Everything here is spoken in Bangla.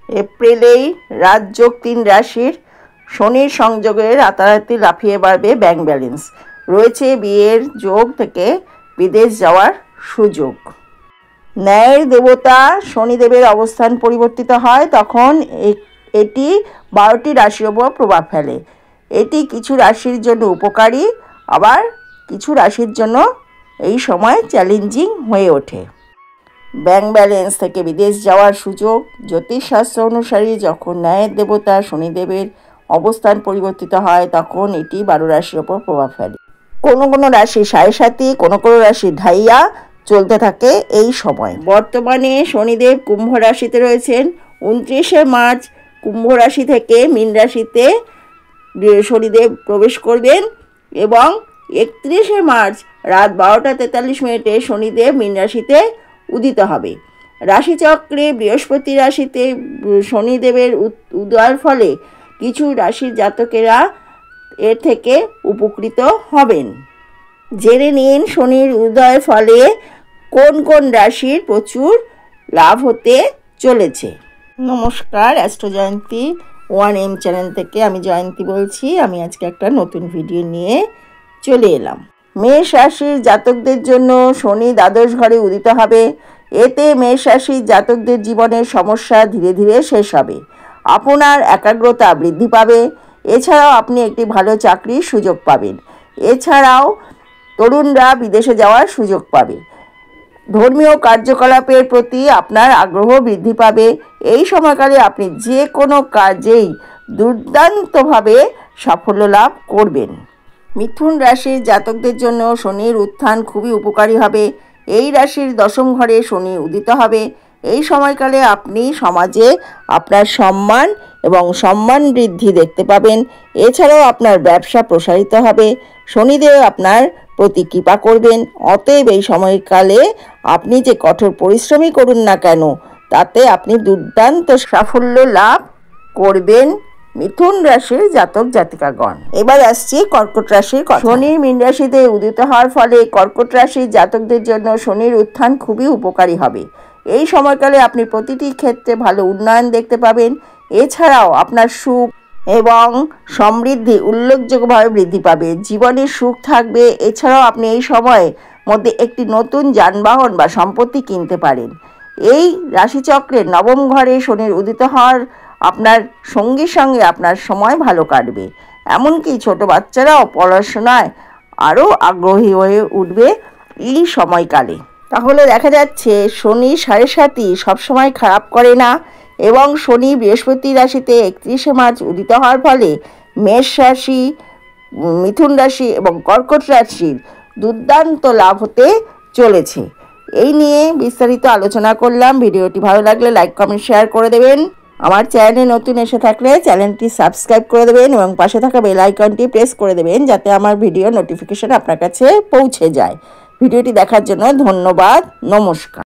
এপ্রিলেই রাজযোগ 3 রাশির শনির সংযোগে রাতারাতি লাফিয়ে বাড়বে ব্যাংক ব্যালেন্স। রয়েছে বিয়ের যোগ থেকে বিদেশ যাওয়ার সুযোগ। ন্যায়ের দেবতা শনিদেবের অবস্থান পরিবর্তিত হয়, তখন এটি 12টি রাশির ওপর প্রভাব ফেলে। এটি কিছু রাশির জন্য উপকারী, আবার কিছু রাশির জন্য এই সময় চ্যালেঞ্জিং হয়ে ওঠে। ব্যাংক ব্যালেন্স থেকে বিদেশ যাওয়ার সুযোগ। জ্যোতিষশাস্ত্র অনুসারে যখন ন্যায়ের দেবতা শনিদেবের অবস্থান পরিবর্তিত হয়, তখন এটি 12 রাশির ওপর প্রভাব ফেলে। কোনো কোনো রাশি 7.5, কোনো কোনো রাশি ঢাইয়া চলতে থাকে এই সময়। বর্তমানে শনিদেব কুম্ভ রাশিতে রয়েছেন। 29শে মার্চ কুম্ভ রাশি থেকে মীন রাশিতে শনিদেব প্রবেশ করবেন এবং 31শে মার্চ রাত 12টা 43 মিনিটে শনিদেব মীন রাশিতে উদিত হবে। রাশিচক্রে বৃহস্পতি রাশিতে শনিদেবের উদয়ের ফলে কিছু রাশির জাতকেরা এর থেকে উপকৃত হবেন। জেনে নিন শনির উদয়ের ফলে কোন কোন রাশির প্রচুর লাভ হতে চলেছে। নমস্কার, অ্যাস্ট্রো জয়ন্তী 1M চ্যানেল থেকে আমি জয়ন্তী বলছি। আমি আজকে একটা নতুন ভিডিও নিয়ে চলে এলাম। মেষ রাশির জাতকদের জন্য শনি দ্বাদশ ঘরে উদিত হবে। এতে মেষ রাশির জাতকদের জীবনের সমস্যা ধীরে ধীরে শেষ হবে। আপনার একাগ্রতা বৃদ্ধি পাবে। এছাড়াও আপনি একটি ভালো চাকরির সুযোগ পাবেন। এছাড়াও তরুণরা বিদেশে যাওয়ার সুযোগ পাবে। ধর্মীয় কার্যকলাপের প্রতি আপনার আগ্রহ বৃদ্ধি পাবে। এই সময়কালে আপনি যে কোনো কাজেই দুর্দান্তভাবে সাফল্য লাভ করবেন। মিথুন রাশির জাতকদের জন্য শনির উত্থান খুবই উপকারী হবে। এই রাশির 10ম ঘরে শনি উদিত হবে। এই সময়কালে আপনি সমাজে আপনার সম্মান এবং সম্মান বৃদ্ধি দেখতে পাবেন। এছাড়াও আপনার ব্যবসা প্রসারিত হবে। শনিদেব আপনার প্রতি কৃপা করবেন। অতএব এই সময়কালে আপনি যে কঠোর পরিশ্রমই করুন না কেন, তাতে আপনি দুর্দান্ত সাফল্য লাভ করবেন মিথুন রাশির জাতক জাতিকাগণ। এবার আসছি কর্কট রাশির কথা। শনি মীন রাশিতে উদিত হওয়ার ফলে কর্কট রাশির জাতকদের জন্য শনির উত্থান খুবই উপকারী হবে। এই সময়কালে আপনি প্রতিটি ক্ষেত্রে ভালো উন্নয়ন দেখতে পাবেন। এছাড়াও আপনার সুখ এবং সমৃদ্ধি উল্লেখযোগ্যভাবে বৃদ্ধি পাবে। জীবনে সুখ থাকবে। এছাড়াও আপনি এই সময়ের মধ্যে একটি নতুন যানবাহন বা সম্পত্তি কিনতে পারেন। এই রাশিচক্রের 9ম ঘরে শনির উদিত হওয়ার আপনার সঙ্গীর সঙ্গে আপনার সময় ভালো কাটবে। এমনকি ছোট বাচ্চারাও পড়াশোনায় আরও আগ্রহী হয়ে উঠবে এই সময়কালে। তাহলে দেখা যাচ্ছে শনি 7.5 সবসময় খারাপ করে না এবং শনি বৃহস্পতি রাশিতে 31শে মার্চ উদিত হওয়ার ফলে মেষ রাশি, মিথুন রাশি এবং কর্কট রাশির দুর্দান্ত লাভ হতে চলেছে। এই নিয়ে বিস্তারিত আলোচনা করলাম। ভিডিওটি ভালো লাগলে লাইক, কমেন্ট, শেয়ার করে দেবেন। আমার চ্যানেলে নতুন এসে থাকলে চ্যানেলটি সাবস্ক্রাইব করে দেবেন এবং পাশে থাকা বেল আইকনটি প্রেস করে দেবেন, যাতে আমার ভিডিও নোটিফিকেশন আপনার কাছে পৌঁছে যায়। ভিডিওটি দেখার জন্য ধন্যবাদ। নমস্কার।